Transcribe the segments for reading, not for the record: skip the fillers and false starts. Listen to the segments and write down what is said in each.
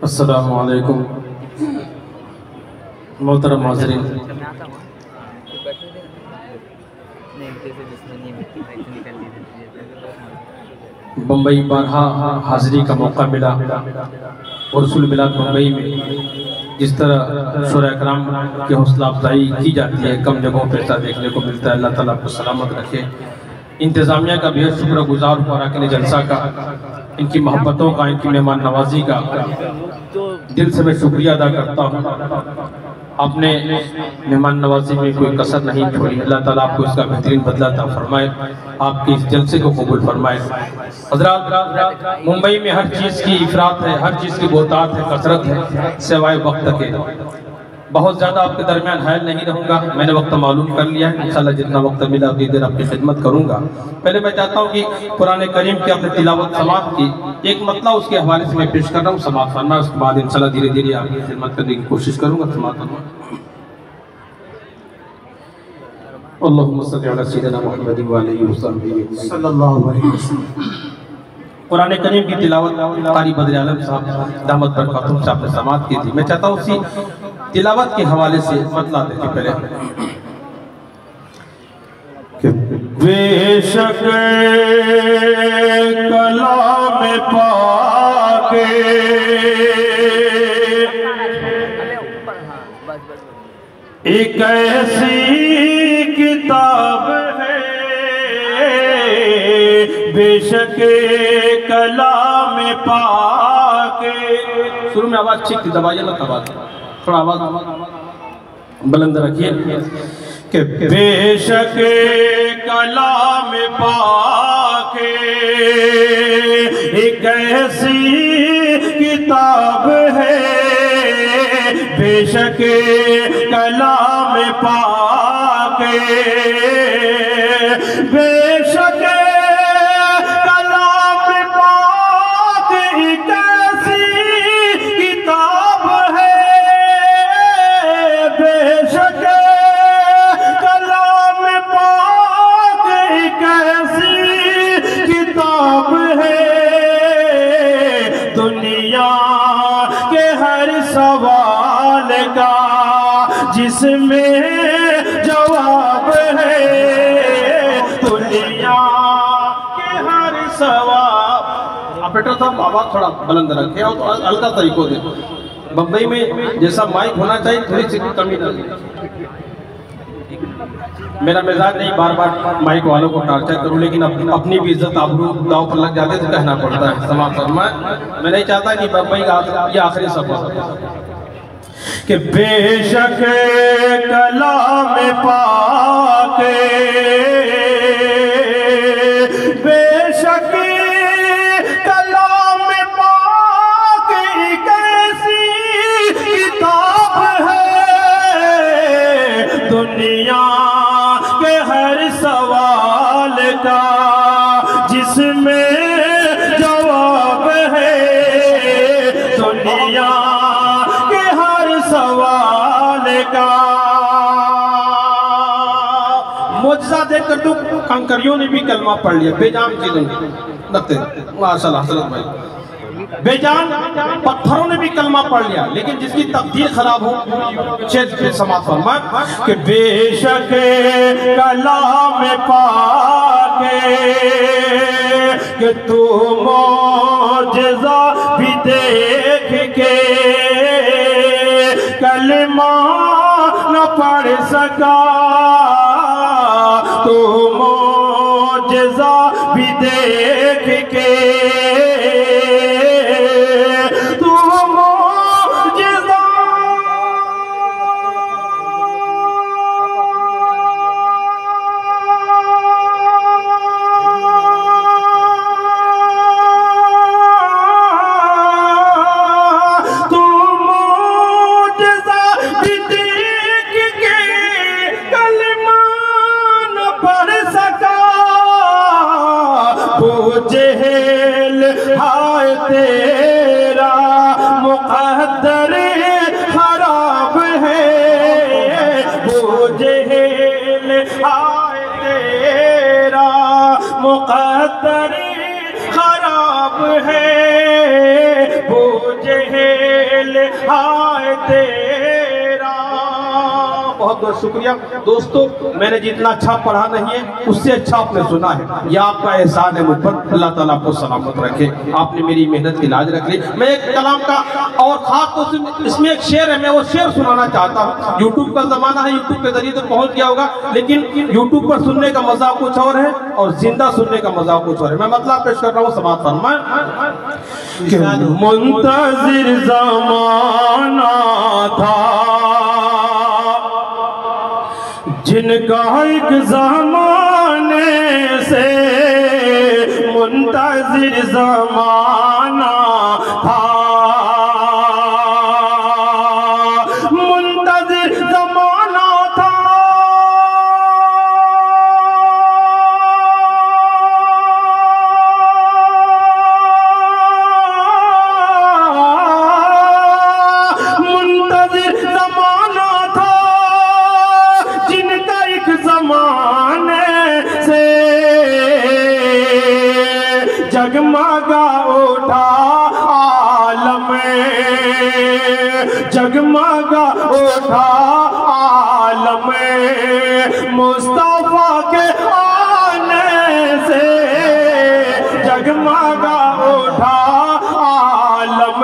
अस्सलामु अलैकुम मोहतरम हाज़रीन। बम्बई बारहा हाज़िरी का मौका मिला और रसूल मिलाद बम्बई में जिस तरह शोरा इकराम की हौसला अफजाई की जाती है, कम जगहों पर ऐसा देखने को मिलता है। अल्लाह ताला आपको सलामत रखे। इंतज़ामिया का बेहद शुक्रगुजार हूँ, अरकान जलसा का, इनकी मोहब्बतों का, इनकी मेहमान नवाजी का दिल से मैं शुक्रिया अदा करता हूँ। आपने मेहमान नवाजी में कोई कसर नहीं छोड़ी। अल्लाह ताला आपको इसका बेहतरीन बदला अता फरमाए, आपके इस जलसे को कबूल फरमाए। हज़रात, मुंबई में हर चीज़ की इफरात है, हर चीज़ की बहुतात है, कसरत है, सिवाय वक्त के। बहुत ज़्यादा आपके दरमियान हायल नहीं रहूँगा, मैंने वक्त मालूम कर लिया है। इंशाल्लाह जितना वक्त मिला उतनी देर आपकी खिदमत करूँगा। पहले मैं चाहता हूँ कि कुरान करीम की आपने तिलावत समाप्त की, एक मतला उसके हवाले से मैं पेश कर रहा हूँ, समाप्त करना। उसके बाद इंशाल्लाह धीरे धीरे आपकी खिदमत करने की कोशिश करूँगा, समाप्त करूँगा। अल्लाहुम्मा सल्ली अला सय्यिदिना मुहम्मदिन व आलिहि वसहबिहि सल्लल्लाहु अलैहि वसल्लम। कुरान करीम की तिलावत कारी बद्र आलम साहब दामत बरकातुहू से आपने समाप्त की थी। मैं चाहता हूँ उसी तिलावत के हवाले से मतला देते पहले। बेशक कलाम पाके एक ऐसी किताब है, बेशक कलाम पाके। शुरू में आवाज ठीक थी, दबाइए ना, आवाज थोड़ा आवाज बुलंद रखिए कि बेशक कलाम पाके एक ऐसी किताब है, बेशक कलाम पाके, बेशक कलाम पाके एक ऐसी किताब है, बेशक कलाम पाके एक ऐसी किताब है, दुनिया के हर सवाल का जिसमें जवाब है, दुनिया के हर सवाल। ऑपरेटर साहब आवाज थोड़ा बुलंद रखे और तो हल्का तरीकों दे। बम्बई में जैसा माइक होना चाहिए थोड़ी सी कमी ना। मेरा मिजाज नहीं बार बार माइक वालों को टार्चर करूं, लेकिन अपनी भी इज्जत आबरू दाव पर लग जाते तो कहना पड़ता है। समाप्त फरमाए। मैं नहीं चाहता कि बम्बई का ये आखिरी सफर कि बेशक कलाम पाके, बेशक कलाम पाके एक ऐसी किताब है, दुनिया के हर सवाल का जिसमें जवाब है, दुनिया सवाल का। मुआजिज़ा देखकर तो कंकरियों ने भी कलमा पढ़ लिया, बेजान चीजों लगते माशाल्लाह हज़रत भाई, बेजान पत्थरों ने भी कलमा पढ़ लिया, लेकिन जिसकी तकदीर खराब हो शेर समाप्त फरमाए कि बेशक कलाम पाके कि तू मुआजिज़ा भी देख के कलमा न पढ़ सका, तो मुआजिज़ा भी देख के, तू मुआजिज़ा जेल हाय तेरा मुक़द्दर खराब है, वो जेल हाय तेरा मुक़द्दर खराब है बोझेल हाय तेरा। बहुत बहुत शुक्रिया दोस्तों, मैंने जितना अच्छा पढ़ा नहीं है उससे अच्छा आपने सुना है, यह आपका एहसान है मुझ पर। अल्लाह ताला आपको सलामत रखे, आपने मेरी मेहनत की लाज रख ली। मैं एक कलाम का और खास तौर से इसमें एक शेर है, मैं वो शेर सुनाना चाहता हूँ। यूट्यूब का जमाना है, यूट्यूब के जरिए तो पहुंच गया होगा, लेकिन यूट्यूब पर सुनने का मजा कुछ और है और जिंदा सुनने का मजा कुछ और है। मैं मतलब पेश कर रहा हूँ, समाज फरमाएं। मुंतज़िर ज़माना था जिनका एक ज़माने से मुंतज़िर ज़माना था, मुंतज़िर ज़माना था, मुंतज़िर ज़माना था जिनका एक ज़माने से जगमगा उठा आलम, जगमगा उठा आलम, मुस्तफा के आने से जगमगा उठा आलम।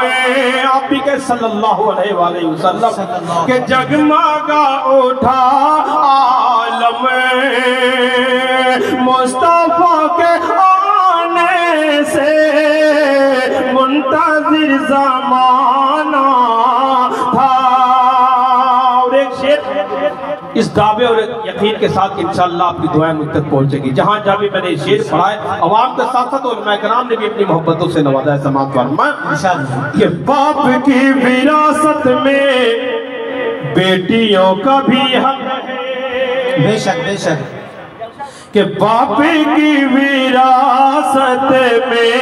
आप भी कह सल्लल्लाहु अलैहि वसल्लम के जगमगा उठा आलम, मुस्तफा के आने से मुंतज़िर ज़माना था। और एक शेर इस दावे और यकीन के साथ इंशाअल्लाह आपकी दुआएं मुझ तक पहुंचेगी। जहां जहां भी मैंने शेर पढ़ा है, अवाम के साथ साथ उलमा किराम ने भी अपनी मोहब्बतों से नवाजा है। समात फरमाएं कि बाप की विरासत में बेटियों का भी हक है, बेशक बेशक, कि बाप की विरासत में,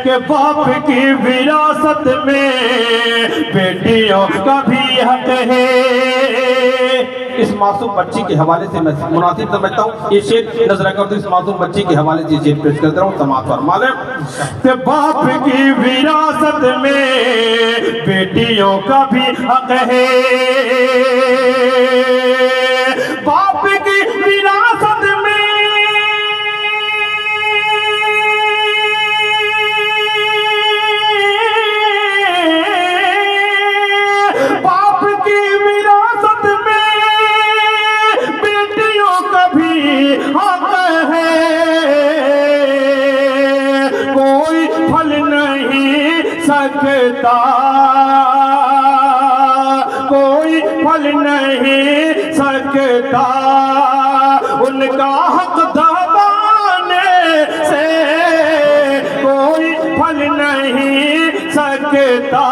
के बाप की विरासत में बेटियों का भी हक है। इस मासूम बच्ची के हवाले से मैं मुनासिब समझता हूँ ये शेर नजर कर, इस मासूम बच्ची के हवाले से शेर पेश कर रहा हूँ। समात फरमाएं कि बाप की विरासत में बेटियों का भी हक है, बाप की विरासत में सकता, कोई फल नहीं सकता उनका हक दबाने से, कोई फल नहीं सकता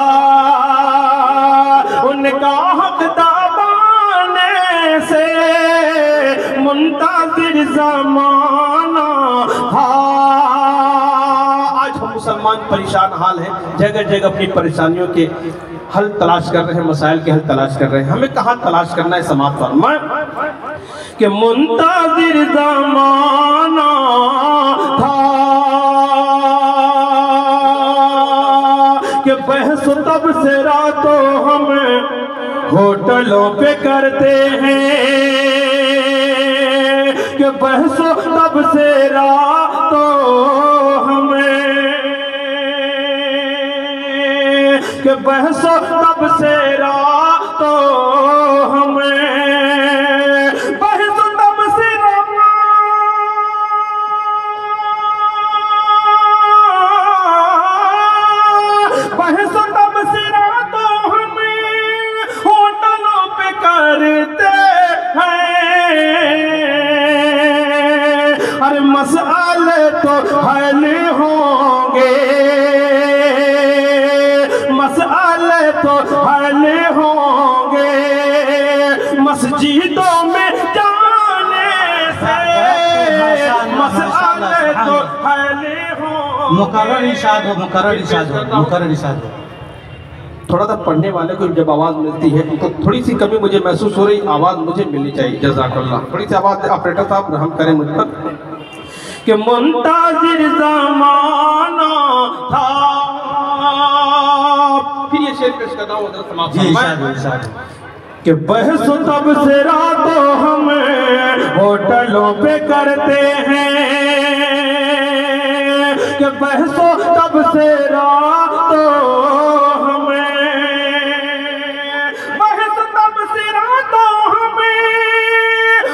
उनका हक दबाने से मुंतज़िर ज़माना था। मुसलमान परेशान हाल है, जगह जगह अपनी परेशानियों के हल तलाश कर रहे हैं, मसाइल के हल तलाश कर रहे हैं। हमें कहाँ तलाश करना है? समात फरमाएं कि मुंतज़िर ज़माना था कि बहस तब से रातों हम होटलों पे करते हैं, कि बहस तब से रातों कि बहस तब से रातों हमें, बहस तब से बहस तब से रातों हमें होटलों पे करते हैं। अरे मसले तो हल होंगे, मसले तो हल होंगे मस्जिदों में जाने से, मसले तो हल होंगे। मुकर्रर इरशाद हो, मुकर्रर इरशाद हो, मुकर्रर इरशाद हो। थोड़ा सा पढ़ने वाले को जब आवाज़ मिलती है तो थोड़ी सी कमी मुझे महसूस हो रही, आवाज़ मुझे मिलनी चाहिए। जज़ाकल्लाह। थोड़ी सी आवाज़ ऑपरेटर साहब रहम करें मुझ पर कि मुंताजिर ज़माना था। फिर ये शेर पेश करता हूँ कि बहस तब से रातों हम होटलों पे करते हैं, कि बहस तब से रातों हमें, बहस तब से रातों हमें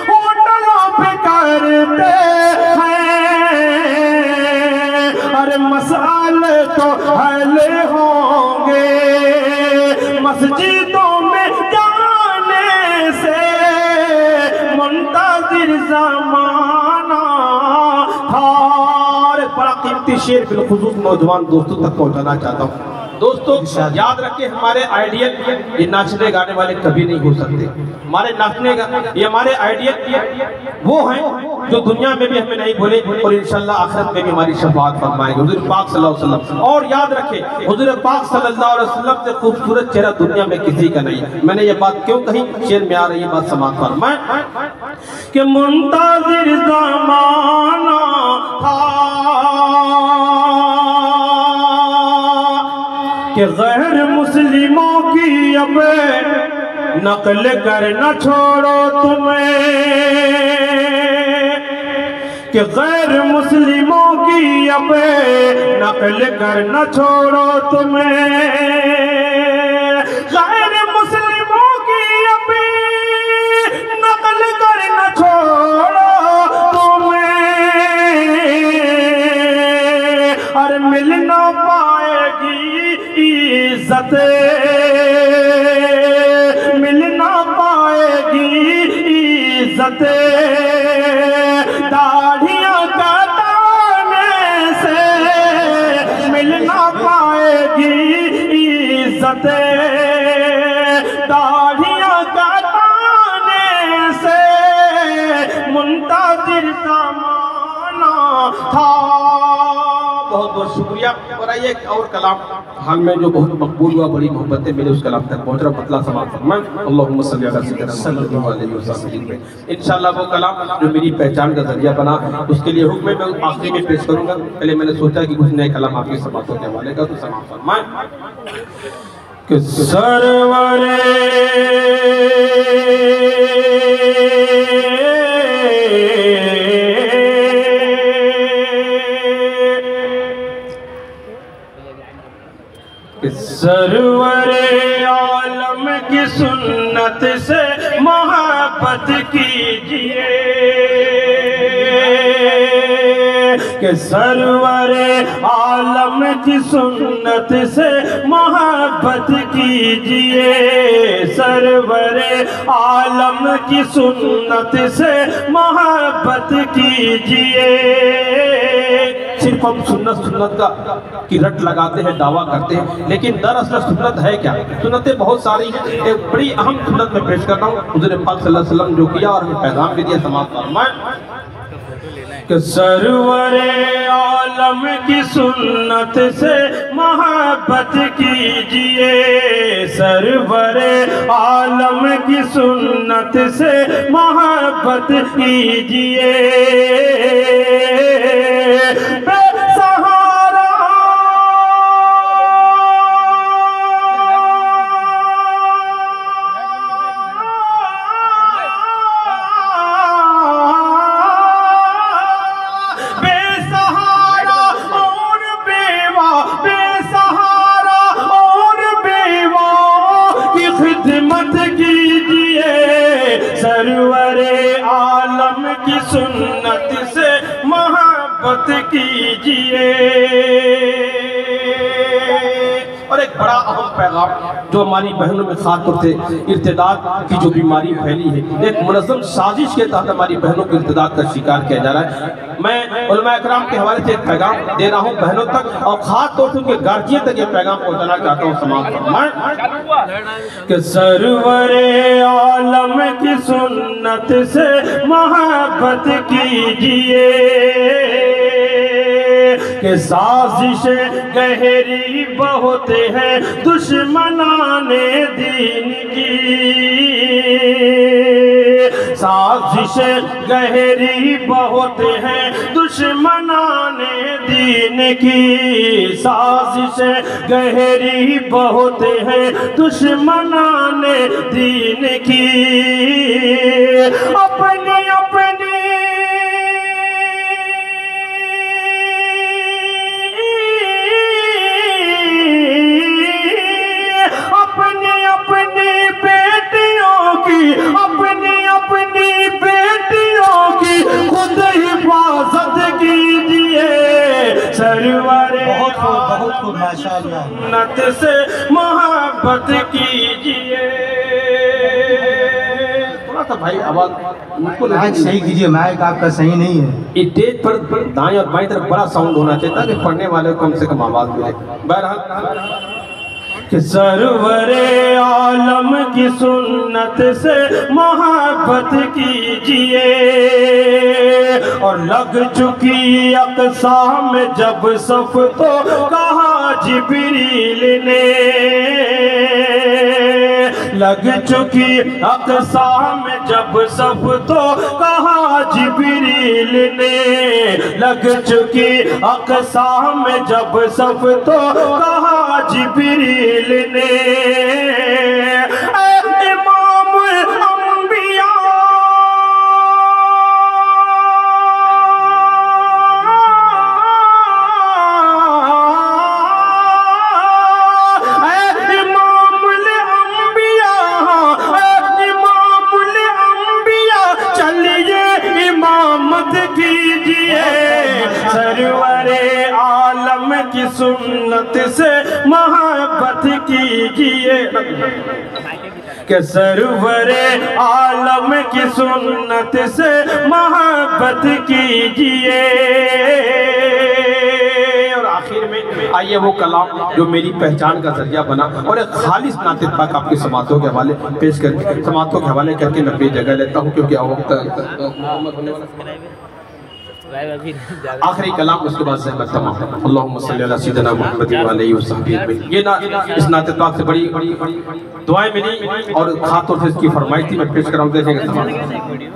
होटलों पे करते हैं। अरे मसाले तो हल होंगे मस्जिदों में जाने से, मुंताजिर ज़माना था। बड़ा कीमती शेर बिलखुसूस नौजवान दोस्तों तक पहुंचाना चाहता हूँ। दोस्तों याद रखें, हमारे आइडियल ये नाचने गाने वाले कभी नहीं हो सकते। हमारे नाचने का ये हमारे आइडियल वो हैं जो दुनिया में भी हमें नहीं भूले और इंशाअल्लाह आखिरत में भी हमारी शफाअत फरमाएंगे हुजूर पाक सल्लल्लाहु अलैहि वसल्लम। और याद रखें, हुजूर पाक सल्लल्लाहु अलैहि वसल्लम से खूबसूरत चेहरा दुनिया में किसी का नहीं। मैंने ये बात क्यों कही, शेर में आ रही है बात, समाअत फरमाएं कि मुंताजिर ज़माना था कि गैर मुस्लिमों की अब नकल कर न छोड़ो तुम्हें, कि गैर मुस्लिमों की अब नकल कर न छोड़ो तुम्हें, गैर मुस्लिमों की अब नकल कर न छोड़ो तुम्हें। अरे मिल न पाएगी इज्जत, मिल ना पाएगी इज्जत दाढ़ियाँ कटाने से, मिल ना पाएगी इज्जत दाढ़ियाँ कटाने से, मुंताजिर ज़माना था। बहुत बहुत शुक्रिया। और आइए एक और कलाम हाल में जो बहुत मकबूल हुआ, बड़ी मोहब्बत है मेरे उस कलाम तक पहुंच रहा, पतला समाअत फरमाएं अल्लाहुम्मा सल्ली अला सय्यिदिना सल्लल्लाहु अलैहि वसल्लम। इंशाअल्लाह वो कलाम जो मेरी पहचान का जरिया बना, उसके लिए हुक्म मैं आखिरी में पेश करूंगा। पहले मैंने सोचा कि कुछ नए कलाम आपकी समाअत होने वाले का, तो समाअत फरमाएं कि सरवरे सरवरे आलम की सुन्नत से मोहब्बत कीजिए, कि सरवरे आलम की सुन्नत से मोहब्बत कीजिए, सरवरे आलम की सुन्नत से मोहब्बत कीजिए। सिर्फ हम सुन्नत सुन्नत का की रट लगाते हैं, दावा करते हैं, लेकिन दरअसल सुन्नत है क्या? सुन्नतें बहुत सारी हैं। एक बड़ी अहम सुन्नत में पेश करता हूँ, हुज़ूर पाक सल्लल्लाहु अलैहि वसल्लम जो किया और हमें पैगाम भी दिया, समाअत फरमाएं कि सरवरे आलम की सुन्नत से मोहब्बत कीजिए, सरवरे आलम की सुन्नत से मोहब्बत कीजिए। सरवरे आलम की सुन्नत से मोहब्बत कीजिए। और एक बड़ा अहम पैगाम जो हमारी बहनों में खासतौर से इर्तिदाद की जो बीमारी फैली है, एक मुनज़्ज़म साजिश के तहत हमारी बहनों को इर्तिदाद का शिकार किया जा रहा है। मैं उलमा इकराम के हवाले से एक पैगाम दे रहा हूँ बहनों तक, और खासतौर से उनके गार्जियन तक ये पैगाम पहुँचाना चाहता हूँ। समाअत फरमाएं कि सरवरे आलम की सुन्नत से मोहब्बत कीजिए, कि साजिशें गहरी बहुत है दुश्मनाने दीन की, साजिशें गहरी बहुत है दुश्मनाने दीन की, साजिशें गहरी बहुत है दुश्मनाने दीन की। अपनी अपनी अपनी अपनी बेटियों की, अपनी अपनी बेटियों की खुद हिफाजत कीजिए। सरवरे बहुत खूब माशाअल्लाह। सुन्नत से मोहब्बत कीजिए। थोड़ा सा भाई आवाज उनको माइक सही कीजिए, माइक आपका सही नहीं है। स्टेज पर दाएं और बाएं तरफ बड़ा साउंड होना चाहिए ताकि पढ़ने वाले को कम से कम आवाज मिले। बहरहाल कि सरवरे आलम की सुन्नत से मोहब्बत कीजिए। और लग चुकी अक़सा में जब सफ तो कहा जिब्रील ने, लग चुकी अक़सा में जब सफ तो कहा जिब्रील ने, लग चुकी अक़सा में जब सफ तो कहा जिब्रील ने। इमाम अंबिया चलिए इमामत कीजिए। सरवरे आलम की सुन्नत से मोहब्बत कीजिए। कि सरवरे आलम की सुन्नत से मोहब्बत कीजिए। और आखिर में आइए वो कलाम जो मेरी पहचान का जरिया बना और एक खालिस नातिक पाक आपकी समातों के हवाले पेश करके, समातों के हवाले करके मैं बेजगह लेता हूँ क्योंकि आखिरी कलाम उसके बाद ज़हमत तमाम। अल्लाहुम्मा सल्ली अला सय्यिदिना मुहम्मद व अलैहि वसल्लम। ये ना इस नातिक पाक से बड़ी दुआएं मिली और खातों से इसकी फरमाइश थी, मैं पेश कराऊँ देखेंगे तमाम।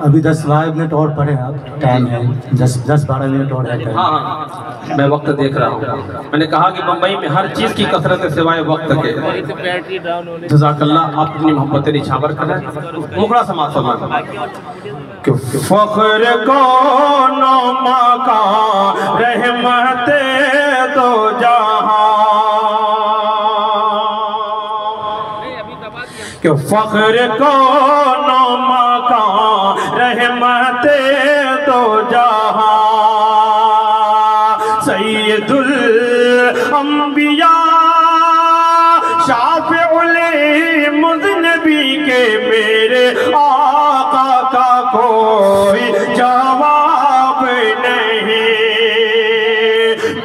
अभी 10-12 मिनट और पढ़े आप, टाइम है 10-12 मिनट और है। हाँ, मैं वक्त देख रहा हूँ। मैंने कहा कि बम्बई में हर चीज़ की कसरत है सिवाय वक्त के। जज़ाकल्लाह, आप अपनी मोहब्बत निछावर करें। मुखड़ा समाज फरमा कि फख्र को का रहमत दो जहां, कि फख्र को का रहमत दो जहां, सैयदुल अंबिया शाफ़िउल मुज़नबी के मेरे आका का कोई जवाब नहीं,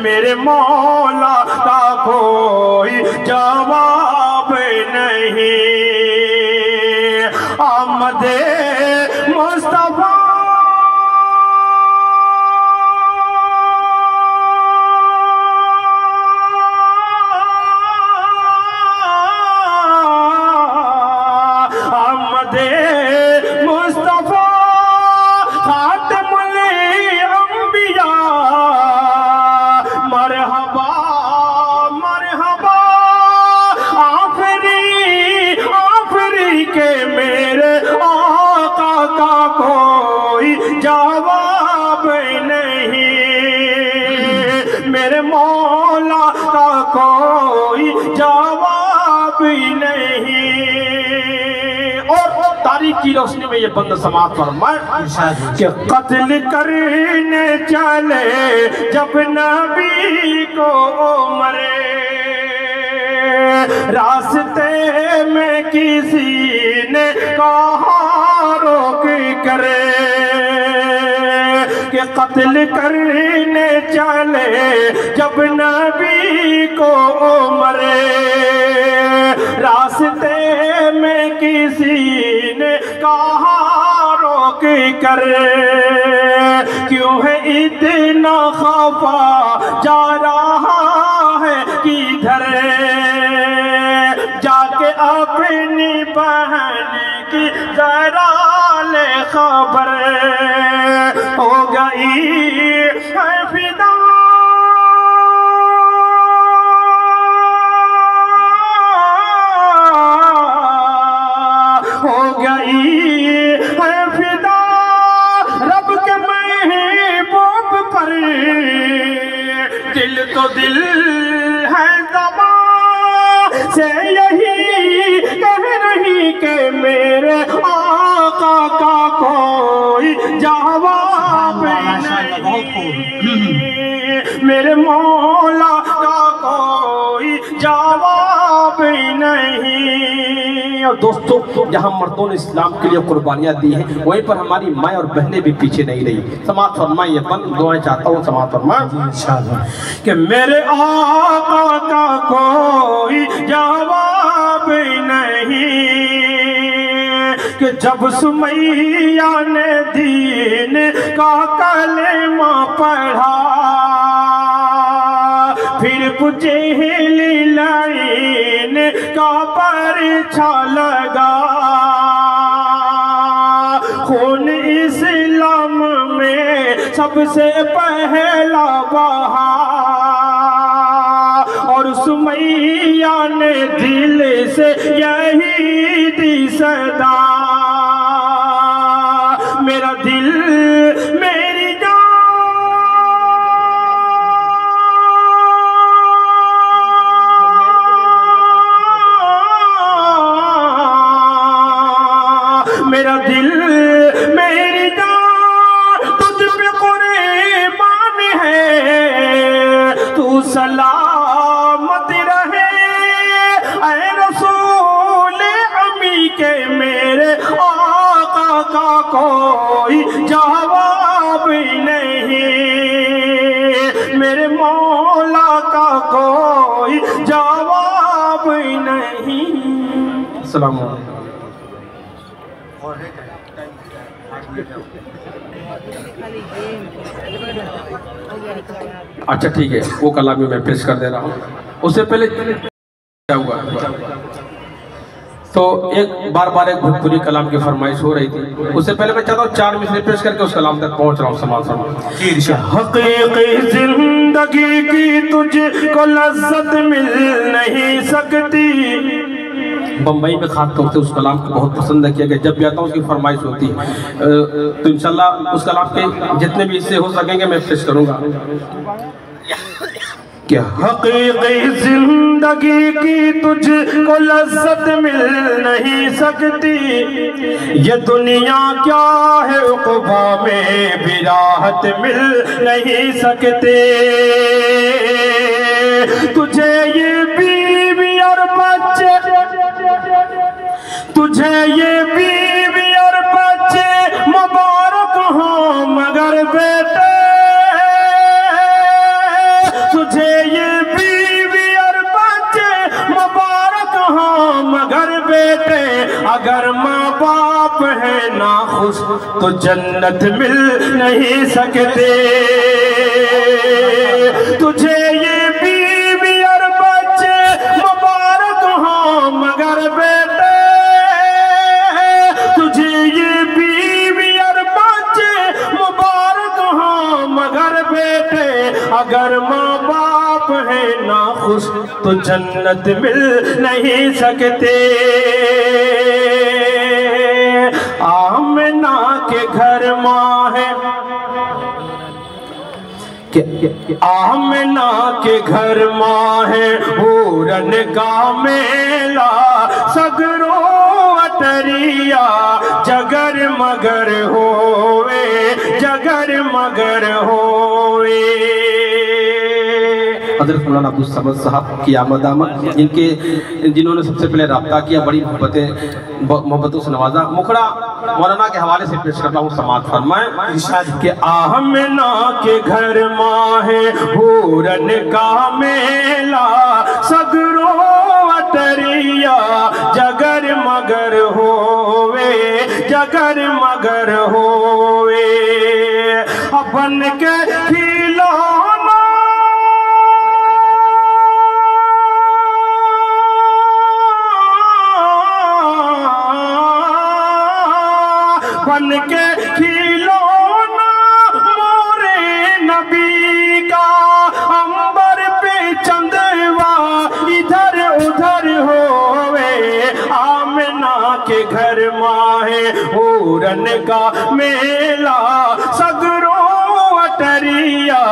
मेरे मौला का कोई जवाब नहीं। आमदे मुस्तफा जवाब नहीं, मेरे मौला का कोई जवाब नहीं। और तारीख की रोशनी में ये बंद समाप्त फरमाए कि कत्ल करने चले जब नबी को मरे, रास्ते में किसी ने कहा रोक करे कि कत्ल करने चले जब नबी को मरे, रास्ते में किसी ने कहा रोक करे, क्यों है इतना खफा जा रहा है किधर, जाके अपनी बहन की जरा ले खबर, हो गई है फिदा हो गई है फिदा रब के महबूब पर, दिल तो दिल है ज़बान से यही कह रही कि मेरे आका का कोई जवाब नहीं, मेरे मौला का कोई जवाब नहीं। और दोस्तों, जहाँ मर्दों ने इस्लाम के लिए कुर्बानियाँ दी हैं, वहीं पर हमारी माँ और बहनें भी पीछे नहीं रही। समाज फरमाइए, अपन दुआएं चाहता हूँ समाज फरमाए कि मेरे आका का कोई जवाब नहीं, कि जब सुमैया ने दीन का कलेमा पढ़ा, फिर पुजेली लाइन का परीक्षा लगा, खून इस्लाम में सबसे पहला बहा, और सुमैया ने दिल से यही दी सदा, मेरा दिल मेरी जान मेरा दिल मेरी जान तुझ पे कुर्बान है, तू सलामत रहे ऐ रसूल अमी के मेरे आका का कोई जवाब नहीं, मेरे मौला का कोई जवाब नहीं। अस्सलाम वालेकुम। अच्छा ठीक है, वो कला भी मैं पेश कर दे रहा हूँ। उससे पहले क्या हुआ, तो एक बार एक भोजपुरी कलाम की फरमाइश हो रही थी, उससे पहले मैं चाहता हूँ 4 मिसरे पेश करके उस कलाम तक पहुँच रहा हूँ। समाज हकीकी जिंदगी की तुझको लज्जत मिल नहीं सकती, बम्बई में खास तौर से उस कलाम को बहुत पसंद किया गया, जब भी आता हूँ उसकी फरमाइश होती है, तो इंशाल्लाह उस कलाम के जितने भी हिस्से हो सकेंगे मैं पेश करूँगा। कि हकीकी जिंदगी की तुझको लज्जत मिल नहीं सकती, ये दुनिया क्या है उक़बा में भी राहत मिल नहीं सकते, तुझे ये बीवी और बच्चे, तुझे ये बीवी और बच्चे मुबारक हो मगर बेटे, तुझे ये बीवी और बच्चे मुबारक हो मगर बेटे, अगर माँ बाप है ना खुश तो जन्नत मिल नहीं सकते, तुझे ये बीवी और बच्चे मुबारक हो मगर बेटे, तुझे ये बीवी और बच्चे मुबारक हो मगर बेटे, अगर माँ बाप है ना खुश तो जन्नत मिल नहीं सकते। आमना के घर माँ है, आमना के घर माँ है, पूरन का मेला सगरो अटरिया, जगर मगर होवे जगर मगर होवे। हज़रत मौलाना अब्दुल समद साहब की आमद आमद, जिन्होंने सबसे पहले रब्ता किया, बड़ी मोहब्बतों से नवाजा। मुखड़ा मौलाना के हवाले से पेश करता हूँ, समाअत फरमाएं कि आमना के घर माँ है, पूरन का मेला सगरो अटरिया, जगर मगर होवे जगर मगर होवे, अपन के खिलौना हूरन का मेला सगरो अटरिया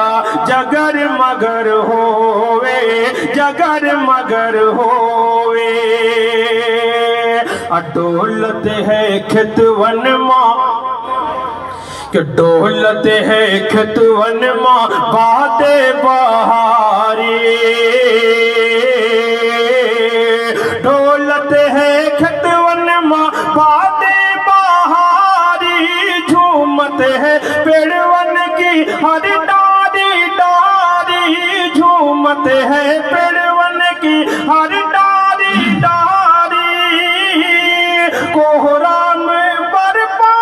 जगर मगर होवे जगर मगर होवे। डोलत है खेतवन माँ कि डोलत है खेतवन माँ बाते बहारी। डोलत है खेतवन माँ बाते बहारी। झूमत है पेड़वन की हर डारी डारी। झूमत है पेड़वन की हर डारी डारी। कोहरा में बरपा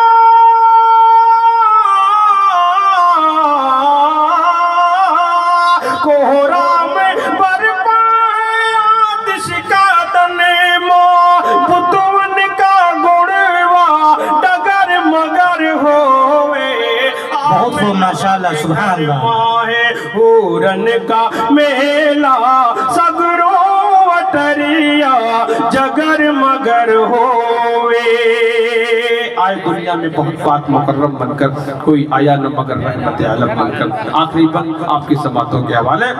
कोहरा में बरपा आतिश का तने माँ बुतवन का गुणवा डगर मगर होवे। बहुत खूब माशाअल्लाह सुभान अल्लाह। हूरन का मेला सगरो अटरिया जगर मगर होवे। आए दुनिया में बहुत बात मुकर्रम बनकर कोई आया न मगर रहमत आलम बनकर। आखिरी बंद आपकी समातों के हवाले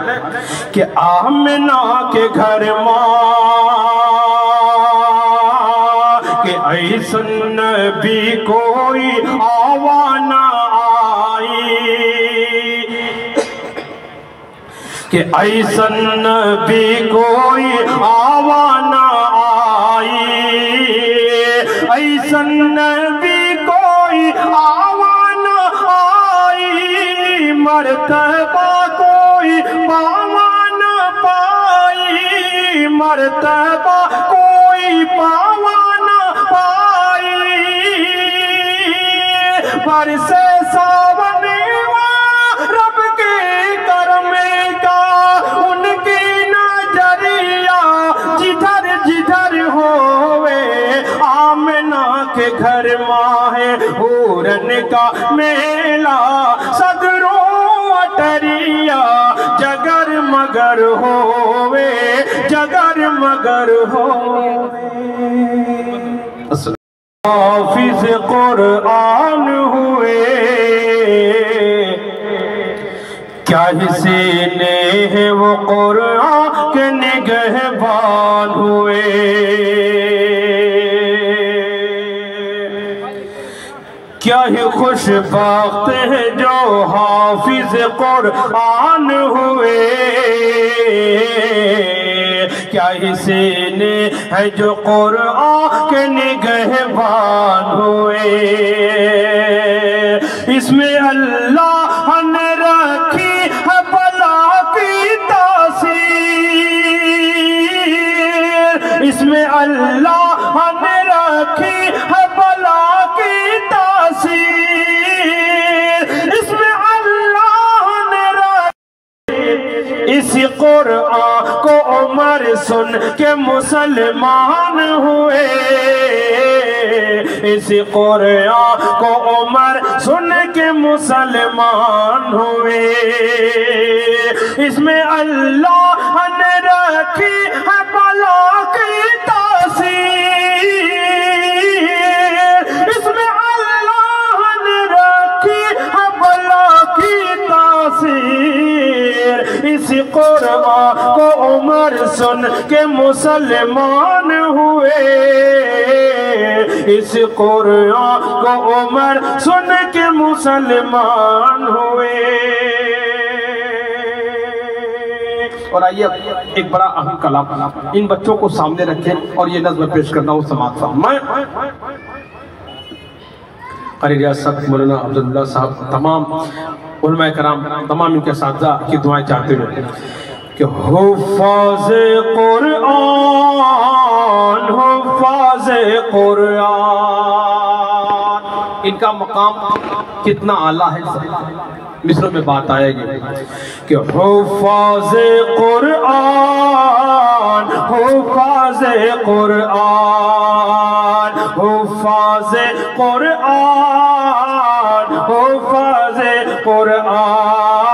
कि आमिना के घर माँ के ऐसन नबी कोई आवाना आई। कि ऐसन नबी कोई आवाना आई। ऐसन नबी कोई आवाना आई। मर्तबा कोई पावाना पाई। मर्तबा कोई पावाना पाई। बरसे सावन रब के करम का उनकी नजरिया जिधर जिधर होवे। आमिना के घर माहे हूरन का मेला सगरो अटरिया जगर मगर होवे जगर मगर होवे। हाफिज कुरान हुए क्या सीने हैं वो कुरान के निगहबान हुए। क्या ही खुशबख्त है जो हाफिज कुरान हुए। क्या ही सीने है जो कुरान के निगहबान हुए। इसमें अल्लाह ने रखी है भला की तासीर। इसमें अल्लाह ने रखी है भला की तासीर। इसमें अल्लाह ने रखी इसी कुरान को उमर सुन के मुसलमान हुए। इसी कुरान को उमर सुन के मुसलमान हुए। इसमें अल्लाह ने रखी है भला की तासीर। इसमें अल्लाह ने रखी है भला की तासीर। इसी कुरान को उमर सुन के मुसलमान हुए। इस कुरान को उमर सुन के मुसलमान हुए। और आइए एक बड़ा अहम कलाम इन बच्चों को सामने रखें और ये नज़्म पेश करना हूँ समात फरमाएं। क़ारी रियासत मौलाना अब्दुल्ला साहब तमाम उलमा कराम तमाम इनके साथी की दुआएं चाहते हुए कि हुफ़ाज़े कुरान हुफ़ाज़े कुरान। इनका मकाम कितना आला है मिस्रों में बात आएगी कि हुफ़ाज़े कुरान हुफ़ाज़े कुरान हुफ़ाज़े कुरान हुफ़ाज़े कुरान।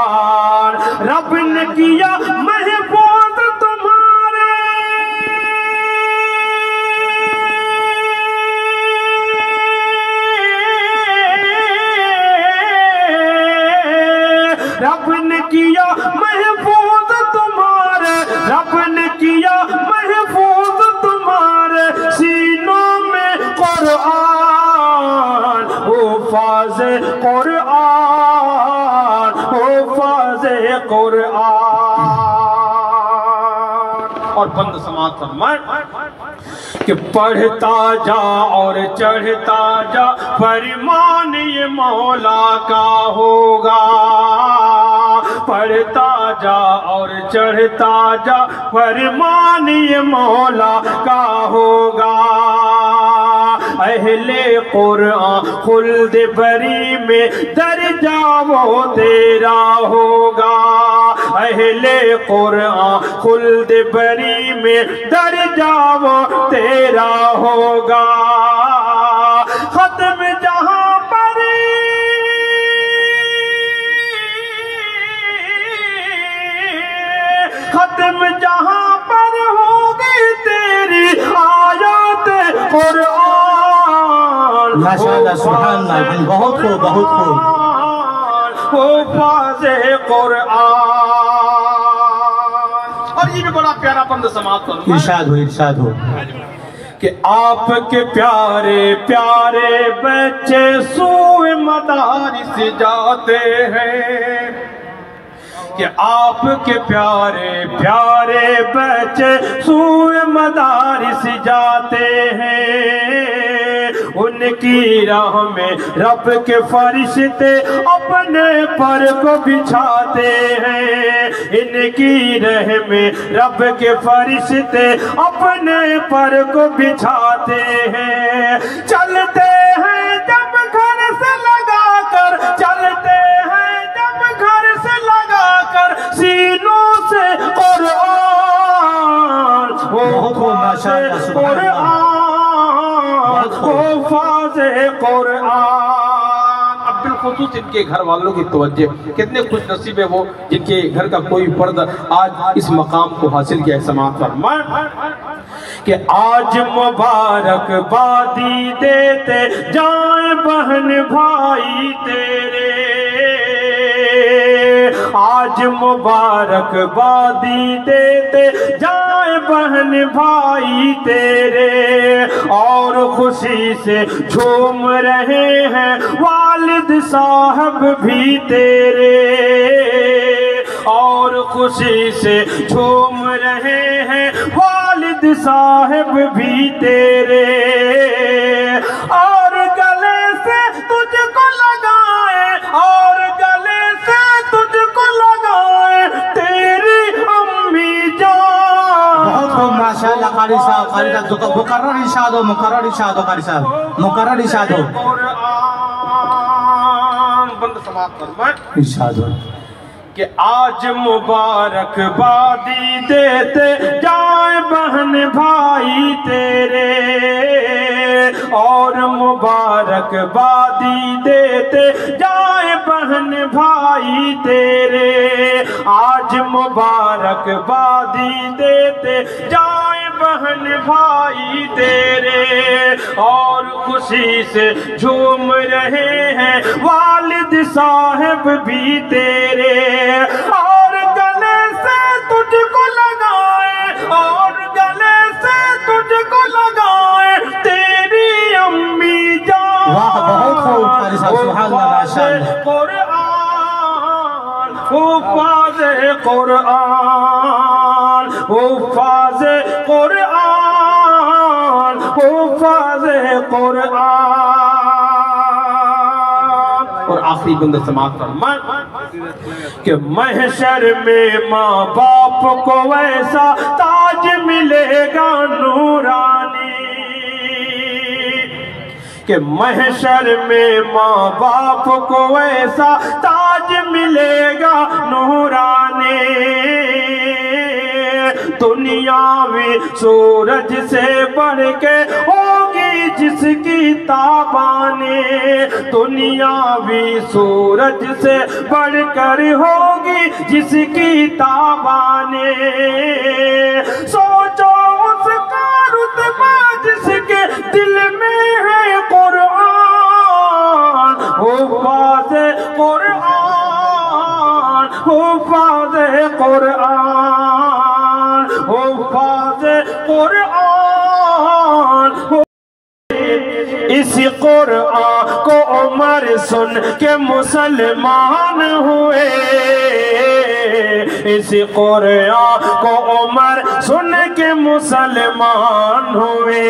रब ने किया महफूज़ तुम्हारे किया महफूज तुम्हारे, रब ने किया महफूज तुम्हारे सीनों में कुरान। ओ फाज़े कुरान, ओ फाज़े कुरान। और बंद समाज फरमाए कि पढ़ता जा और चढ़ता जा, फरमान ये मौला का होगा। पढ़ता जा और चढ़ता जा, फरमान ये मौला का होगा। अहले कुरान खुल्द बरी में दर्जा वो तेरा होगा। अहले कुरान खुल्द बरी में दर्जा वो तेरा होगा। खत्म जहां पर खत्म जहां पर होगी तेरी आयत कुरान। माशाअल्लाह सुभानअल्लाह, बहुत खूब बहुत खूब। ओ फाज़े कुरान। और ये भी बड़ा प्यारा बंद समाप्त हो, इरशाद हो कि आपके प्यारे प्यारे बच्चे सूए मदारिस जाते हैं। कि आपके प्यारे प्यारे बच्चे सूए मदारिस जाते हैं। उनकी राह में रब के फरिश्ते अपने पर को बिछाते हैं। इनकी राह में रब के फरिश्ते अपने पर को बिछाते हैं। चलते हैं जब घर से लगाकर, चलते हैं जब घर से लगाकर सीनों से कुरान। बहुत खूब माशाअल्लाह सुभानअल्लाह। फाज़े कुरान। अब बिलखुसूस इनके घर वालों की तवज्जो, कितने खुश नसीब है वो जिनके घर का कोई फर्द आज इस मकाम को हासिल किया है। समात फरमाए कि आज मुबारकबादी देते जाए बहन भाई तेरे। आज मुबारकबादी देते जाए बहन भाई तेरे। और खुशी से झूम रहे हैं वालिद साहब भी तेरे। और खुशी से झूम रहे हैं वालिद साहब भी तेरे। और गले से तुझको लगाए, और गले से तुझको लगाए तेरी अम्मी जान। बहुत खूब माशाअल्लाह कारी साहब, मुकर्रर इरशाद हो, मुकर्रर इरशाद हो कारी साहब, मुकर्रर इरशाद हो। बंद समाप्त फरमाए इरशाद हो कि आज मुबारकबादी देते जाए बहन भाई तेरे। और मुबारकबादी देते जाए बहन भाई तेरे। आज मुबारकबादी देते जाए बहन भाई तेरे। और खुशी से झूम रहे हैं वालिद साहब भी तेरे। और गले से तुझको लगाए, और गले से तुझको लगाए तेरी अम्मी जान। वाह बहुत खूब कारी साहब, सुभानअल्लाह माशाअल्लाह। कुरान, ओ फाज़े कुरान, ओ फाज़े कुरान, ओ फाज़े कुरान। और आखिरी बंद समाप्त फरमाए कि महशर में माँ बाप को वैसा ताज मिलेगा नूरानी। कि महशर में माँ बाप को वैसा ताज मिलेगा नूरानी। दुनियावी सूरज से बढ़ के होगी जिसकी ताबाने। दुनियावी सूरज से बढ़कर होगी जिसकी ताबाने। सोचो उसका रुतबा जिसके दिल में है कुरान। हो फाज़े कुरान, हो हुफ़ाज़े कुरान, हुफ़ाज़े कुरान। इसी कुरान को उमर सुन के मुसलमान हुए, इसी कुरान को उमर सुन के मुसलमान हुए।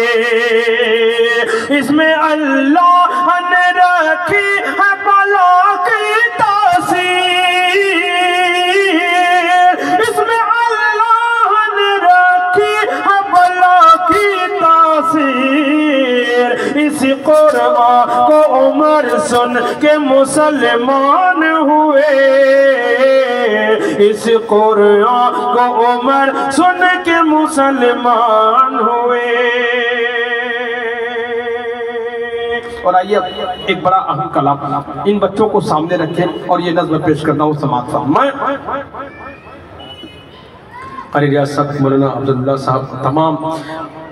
इसमें अल्लाह ने रखी है भला की तासीर, इसमें अल्लाह ने रखी है भला की तासीर। इसी कुरान को उमर सुन के मुसलमान हुए, इस कुरान को उमर सुन के मुसलमान हुए। और आइए एक बड़ा अहम कलाम इन बच्चों को सामने रखें और ये नज़्म पेश करना हूँ समाज साहब। मैं क़ारी रियासत मौलाना अब्दुल्लाह साहब, तमाम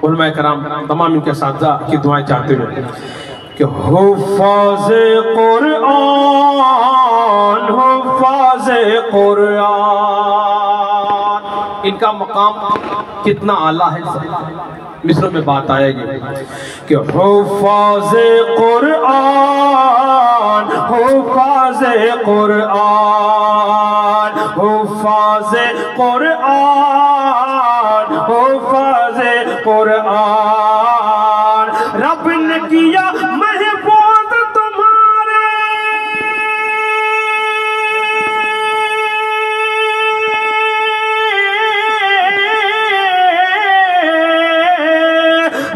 उलमा कराम, तमाम इनके असातिज़ा की दुआएं चाहते हुए कि हुफ़ाज़े कुरान, हुफ़ाज़े कुरान, इनका मकाम कितना आला है, मिस्रों में बात आएगी कि हुफ़ाज़े कुरान, हुफ़ाज़े कुरान, हुफ़ाज़े कुरान, हुफ़ाज़े कुरान। रब ने किया महफूज़ तुम्हारे,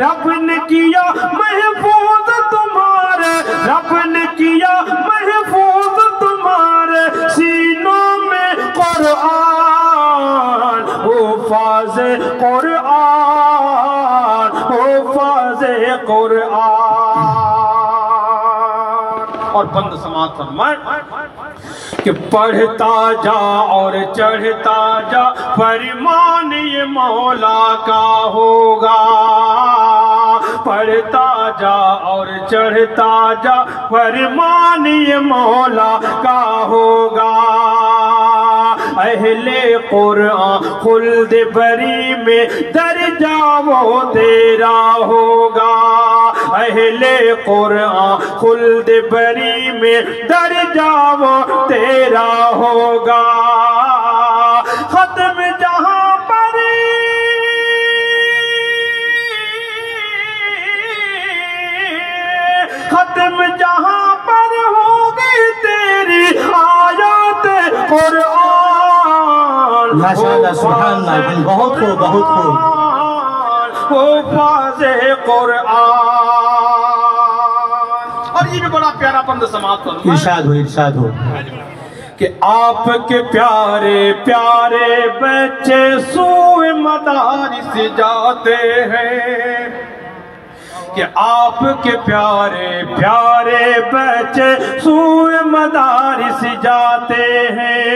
रब ने किया महफूज़ तुम्हारे, रब ने किया महफूज़ तुम्हारे सीनों में कुरान। हुफ़ाज़े कुरान, हुफ़ाज़े कुरान। और बंद समाज फरमाए कि पढ़ता जा और चढ़ता जा, फरमान ये मौला का होगा। पढ़ता जा और चढ़ता जा, फरमान ये मौला का होगा। अहले कुरान खुल्द बरी में दर्जा वो तेरा होगा। अहले कुरान खुल्द बरी में दर्जा वो तेरा होगा। खत्म जहां पर खत्म जहां पर होगी तेरी आयत कुरान। माशाअल्लाह, सुभान अल्लाह, बहुत खूब, बहुत खूब। हुफ़ाज़े कुरान। और ये भी बड़ा प्यारा बंद समाज पर इरशाद हो, इरशाद हो कि आपके प्यारे प्यारे बच्चे सूए मदारिस जाते हैं, कि आपके प्यारे प्यारे बच्चे सूए मदारिस जाते हैं।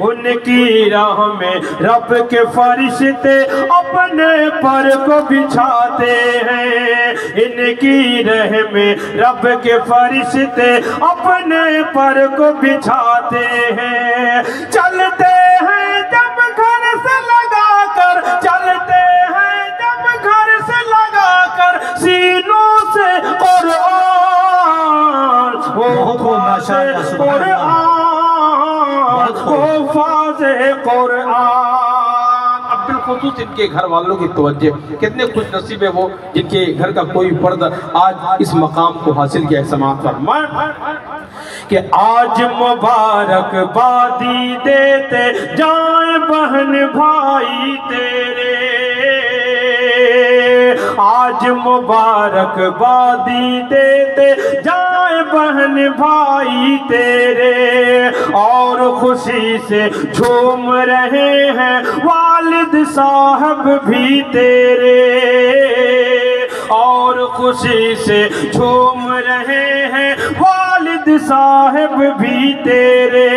उनकी राह में रब के फरिश्ते अपने पर को बिछाते हैं। इनकी राह में रब के फरिश्ते अपने पर को बिछाते हैं। चलते हैं जब घर से लगाकर, चलते हैं जब घर से लगाकर सीनों से कुरान। माशाअल्लाह, सुभान अल्लाह, हुफ़ाज़े कुरान। अब बिलखुसूस इनके घर वालों की तवज्जो, कितने खुश नसीब है वो जिनके घर का कोई फर्द आज इस मकाम को हासिल किया है। समात फरमाए कि आज मुबारकबादी देते जाए बहन भाई तेरे, आज मुबारकबादी देते जाए बहन भाई तेरे। और खुशी से झूम रहे हैं वालिद साहब भी तेरे, और खुशी से झूम रहे हैं वालिद साहब भी तेरे।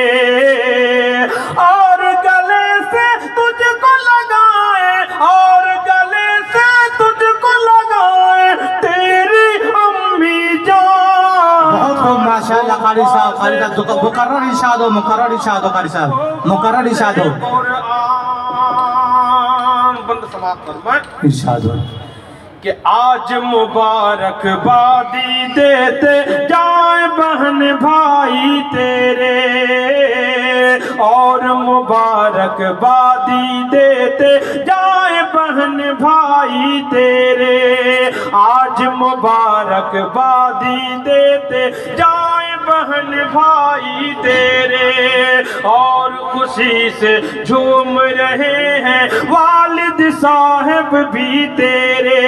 और गले से तुझको लगाए, और गले से तुझको लगाए तेरी अम्मी जान। बहुत खूब, माशाअल्लाह। कारी साहब मुकर्रर इरशाद हो कारी साहब मुकर्रर इरशाद हो बंद समाप्त कर मैं इरशाद हो कि आज मुबारकबादी देते जाए बहन भाई तेरे और मुबारकबादी देते जाए बहन भाई तेरे आज मुबारकबादी देते जाए बहन भाई तेरे और खुशी से झूम रहे हैं वालिद साहब भी तेरे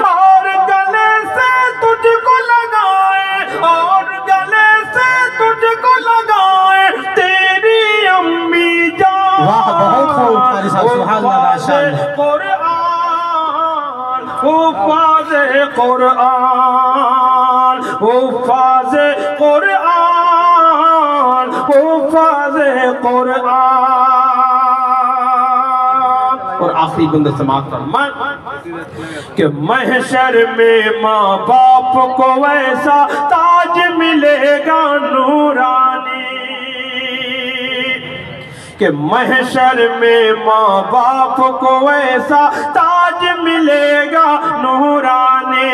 और गले से तुझको लगाए और गले से तुझको लगाए तेरी अम्मी जान वाह बहुत खूब कारी साहब सुभान अल्लाह माशाअल्लाह कुरान हुफाज़ कुरान हुफाज़ कुरान हुफाज़ कुरान और आखिरी बंदा समाप्त फरमा कि महशर में माँ बाप को वैसा ताज मिलेगा नूरानी कि महशर में माँ बाप को वैसा ताज मिलेगा नूरानी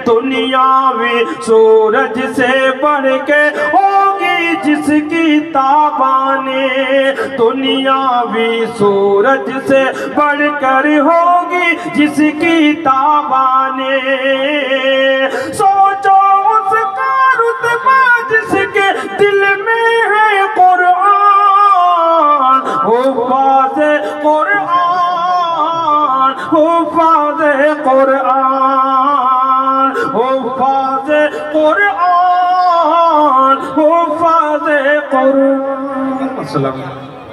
दुनियावी सूरज से बढ़ के होगी जिसकी ताबाने दुनियावी सूरज से बढ़कर होगी जिसकी ताबाने सोचो उसका रुतबा जिसके दिल में है कुरान हुफाज़ कुरान हुफाज़ कुरान हुफाज़ कुरान हुफाज़ कुरान। अस्सलाम वालेकुम।